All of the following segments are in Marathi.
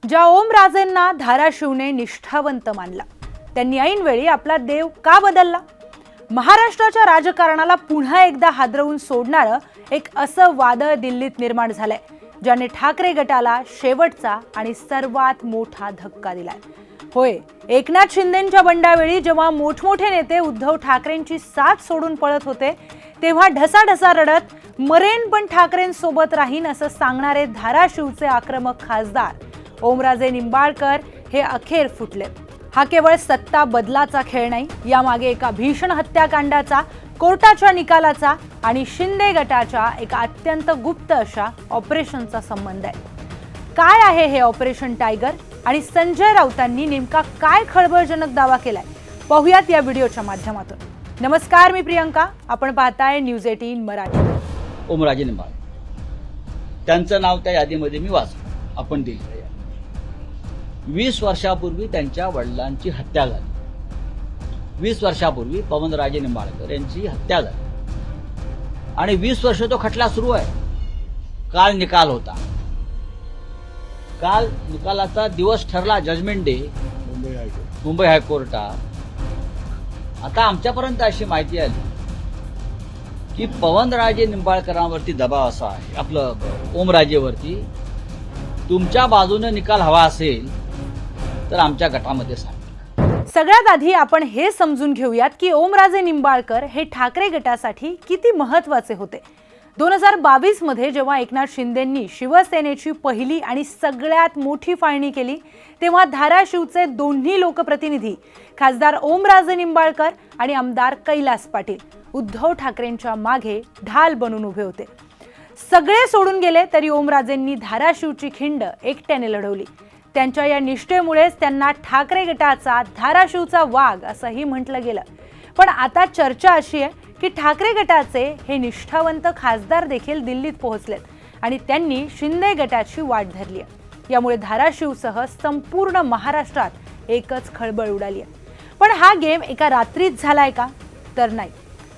ज्या ओमराजेंना धाराशिवने निष्ठावंत मानला, त्यांनी ऐनवेळी आपला देव का बदलला? महाराष्ट्राच्या राजकारणाला पुन्हा एकदा हादरवून सोडणारं एक असं वादळ दिल्लीत निर्माण झालंय, ज्याने ठाकरे गटाला शेवटचा आणि सर्वात मोठा धक्का दिलाय. होय, एकनाथ शिंदेंच्या बंडावेळी जेव्हा मोठमोठे नेते उद्धव ठाकरेंची साथ सोडून पळत होते, तेव्हा ढसाढसा रडत मरेन पण ठाकरेंसोबत राहीन असं सांगणारे धाराशिवचे आक्रमक खासदार ओमराजे निंबाळकर हे अखेर फुटले. हा केवळ सत्ता बदलाचा खेळ नाही, यामागे एका भीषण हत्याकांडाचा, कोर्टाच्या निकालाचा आणि शिंदे गटाच्या एका अत्यंत गुप्त अशा ऑपरेशनचा संबंध आहे. काय आहे हे ऑपरेशन टायगर आणि संजय राऊतांनी नेमका काय खळबळजनक दावा केलाय, पाहूयात या व्हिडिओच्या माध्यमातून. नमस्कार, मी प्रियंका, आपण पाहताय न्यूज 18 मराठी. ओमराजे निंबाळकर, त्यांचं नाव त्या यादीमध्ये मी वाचलं. आपण दिलं 20 वर्षापूर्वी त्यांच्या वडिलांची हत्या झाली. 20 वर्षापूर्वी पवनराजे निंबाळकर यांची हत्या झाली आणि 20 वर्ष तो खटला सुरू आहे. काल निकाल होता. काल निकालाचा दिवस ठरला, जजमेंट डे मुंबई हायकोर्टात. आता आमच्यापर्यंत अशी माहिती आली की पवनराजे निंबाळकरांवरती दबाव असा आहे, आपलं ओमराजेवरती, तुमच्या बाजूने निकाल हवा असेल तर आमच्या गटामध्ये सांगा. सगळ्यात आधी आपण हे समजून घेऊयात की ओमराजे निंबाळकर हे ठाकरे गटासाठी किती महत्त्वाचे होते. 2022 मध्ये जेव्हा एकनाथ शिंदेंनी शिवसेनेची पहिली आणि सगळ्यात मोठी फाळणी केली, तेव्हा धाराशिवचे दोन्ही लोकप्रतिनिधी खासदार ओमराजे निंबाळकर आणि आमदार कैलास पाटील उद्धव ठाकरेंच्या मागे ढाल बनून उभे होते. सगळे सोडून गेले तरी ओमराजेंनी धाराशिवची खिंड एकट्याने लढवली. त्यांच्या या निष्ठेमुळेच त्यांना ठाकरे गटाचा धाराशिवचा वाघ असंही म्हटलं गेलं. पण आता चर्चा अशी आहे की ठाकरे गटाचे हे निष्ठावंत खासदार देखील दिल्लीत पोहोचलेत आणि त्यांनी शिंदे गटाची वाट धरली आहे. यामुळे धाराशिवसह संपूर्ण महाराष्ट्रात एकच खळबळ उडाली आहे. पण हा गेम एका रात्रीत झालाय का? तर नाही.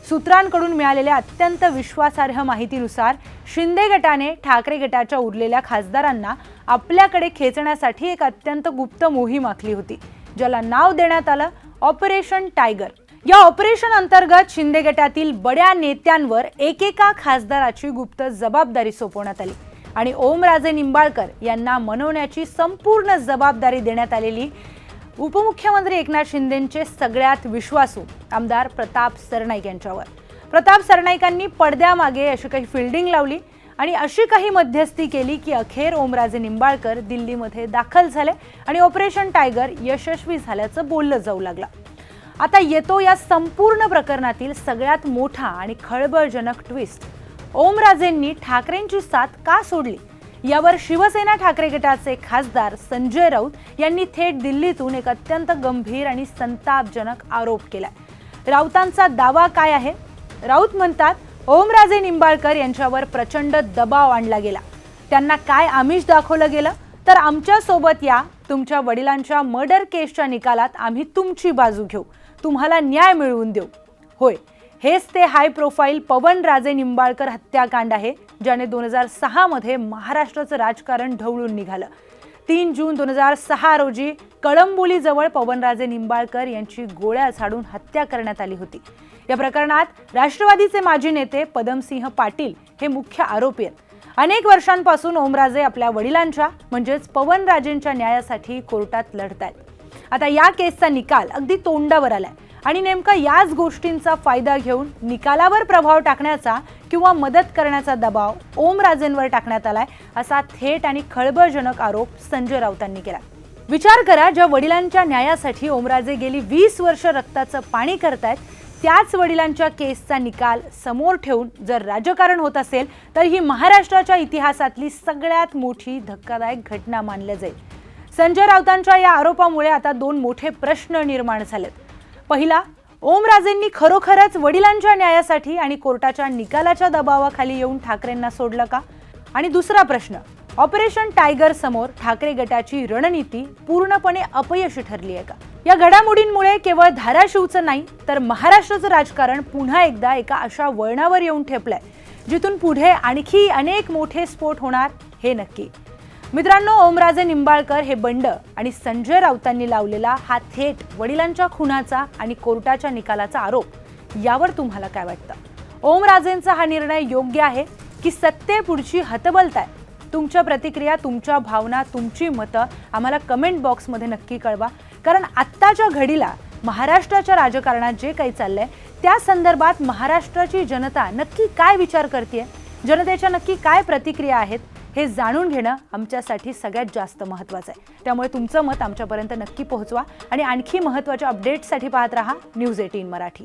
सूत्रांकडून मिळालेल्या अत्यंत विश्वासार्ह माहितीनुसार शिंदे गटाने ठाकरे गटाच्या उरलेल्या खासदारांना आपल्याकडे खेचण्यासाठी एक अत्यंत गुप्त मोहीम आखली होती, ज्याला नाव देण्यात आलं ऑपरेशन टायगर. या ऑपरेशन अंतर्गत शिंदे गटातील बड्या नेत्यांवर एकेका खासदाराची गुप्त जबाबदारी सोपवण्यात आली आणि ओमराजे निंबाळकर यांना मनवण्याची संपूर्ण जबाबदारी देण्यात आलेली उपमुख्यमंत्री एकनाथ शिंदेंचे सगळ्यात विश्वासू आमदार प्रताप सरनाईक यांच्यावर. प्रताप सरनाईकांनी पडद्यामागे अशी काही फिल्डिंग लावली आणि अशी काही मध्यस्थी केली की अखेर ओमराजे निंबाळकर दिल्लीमध्ये दाखल झाले आणि ऑपरेशन टायगर यशस्वी झाल्याचं बोललं जाऊ लागलं. आता येतो या संपूर्ण प्रकरणातील सगळ्यात मोठा आणि खळबळजनक ट्विस्ट. ओमराजेंनी ठाकरेंची साथ का सोडली, यावर शिवसेना ठाकरे गटाचे खासदार संजय राऊत यांनी थेट दिल्लीतून एक अत्यंत गंभीर आणि संतापजनक आरोप केलाय. राऊतांचा दावा काय आहे? राऊत म्हणतात, ओमराजे निंबाळकर यांच्यावर प्रचंड दबाव आणला गेला. त्यांना काय आमिष दाखवलं गेलं तर आमच्या सोबत या, तुमच्या वडिलांच्या मर्डर केसच्या निकालात आम्ही तुमची बाजू घेऊ, तुम्हाला न्याय मिळवून देऊ. होय, हेच ते हाय प्रोफाईल पवनराजे निंबाळकर हत्याकांड आहे, ज्याने 2006 मध्ये महाराष्ट्राचं राजकारण ढवळून निघालं. 3 जून 2006 रोजी कळंबोलीजवळ पवनराजे निंबाळकर यांची गोळ्या झाडून हत्या करण्यात आली होती. या प्रकरणात राष्ट्रवादीचे माजी नेते पदमसिंह पाटील हे मुख्य आरोपी आहेत. अनेक वर्षांपासून ओमराजे आपल्या वडिलांच्या म्हणजेच पवनराजेंच्या न्यायासाठी कोर्टात लढतायत. आता या केसचा निकाल अगदी तोंडावर आलाय आणि नेमका याच गोष्टींचा फायदा घेऊन निकालावर प्रभाव टाकण्याचा किंवा मदत करण्याचा दबाव ओमराजेंवर टाकण्यात आलाय, असा थेट आणि खळबळजनक आरोप संजय राऊतांनी केला. विचार करा, ज्या वडिलांच्या न्यायासाठी ओमराजे गेली 20 वर्ष रक्ताचं पाणी करतायत, त्याच वडिलांच्या केसचा निकाल समोर ठेवून जर राजकारण होत असेल तर ही महाराष्ट्राच्या इतिहासातली सगळ्यात मोठी धक्कादायक घटना मानली जाईल. संजय राऊतांच्या या आरोपामुळे आता 2 मोठे प्रश्न निर्माण झालेत. पहिला, ओमराजेंनी खरोखरच वडिलांच्या न्यायासाठी आणि कोर्टाच्या निकालाच्या दबावाखाली येऊन ठाकरेंना सोडलं का? आणि दुसरा प्रश्न, ऑपरेशन टायगर समोर ठाकरे गटाची रणनीती पूर्णपणे अपयशी ठरली आहे का? या घडामोडींमुळे केवळ धाराशिवचं नाही तर महाराष्ट्राचं राजकारण पुन्हा एकदा एका अशा वळणावर येऊन ठेपलंय जिथून पुढे आणखी अनेक मोठे स्फोट होणार हे नक्की. मित्रांनो, ओमराजे निंबाळकर हे बंड आणि संजय राऊतांनी लावलेला हा थेट वडिलांच्या खुनाचा आणि कोर्टाच्या निकालाचा आरोप, यावर तुम्हाला काय वाटतं? ओमराजेंचा हा निर्णय योग्य आहे की सत्तेपुढची हतबलता आहे? तुमच्या प्रतिक्रिया, तुमच्या भावना, तुमची मतं आम्हाला कमेंट बॉक्समध्ये नक्की कळवा. कारण आत्ताच्या घडीला महाराष्ट्राच्या राजकारणात जे काही चाललंय त्या संदर्भात महाराष्ट्राची जनता नक्की काय विचार करते, जनतेच्या नक्की काय प्रतिक्रिया आहेत, हे जाणून घेणं आमच्यासाठी सगळ्यात जास्त महत्त्वाचं आहे. त्यामुळे तुमचं मत आमच्यापर्यंत नक्की पोहोचवा आणि आणखी महत्त्वाच्या अपडेट्ससाठी पाहत रहा न्यूज 18 मराठी.